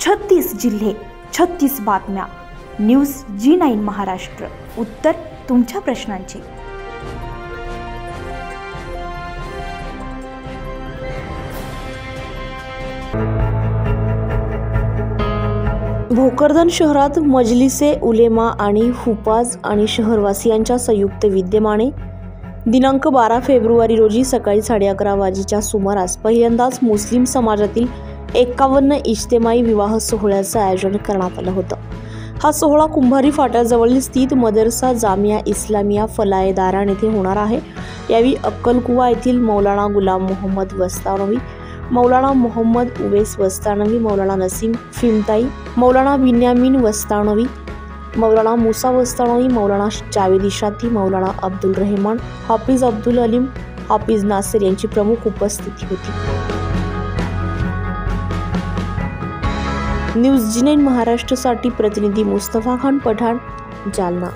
36 जिल्हे, 36 बातम्या. News G9 Maharashtra. उत्तर तुमच्या प्रश्नांची. भोकरदन शहरात मजलिसे उलेमा आणि हुफाज आणि शहरवासियांच्या संयुक्त विद्यमाने दिनांक 12 फेब्रुवारी रोजी सकाळी 11:30 वाजेच्या सुमारास पहिल्यांदाच मुस्लिम समाजातील 51 इज्तेमाई विवाह सोहळ्याचं आयोजन करण्यात आलं होतं. हा सोहळा कुंभारी फाट्याजवळील स्थित मदरसा जामिया इस्लामिया फलाए दारान येथे होणार आहे. यावेळी अक्कलकुवा येथील मौलाना गुलाम मोहम्मद वस्तानवी, मौलाना मोहम्मद उवेस वस्तानवी, मौलाना नसीम फिमताई, मौलाना बिन्यामीन वस्तानवी, मौलाना मुसा वस्तानवी, मौलाना जावेद इशाती, मौलाना अब्दुल रहमान, हाफिज अब्दुल अलीम, हाफिज नासिर यांची प्रमुख उपस्थिती होती. न्यूज G9 महाराष्ट्रसाठी प्रतिनिधी मुस्तफा खान पठाण, जालना.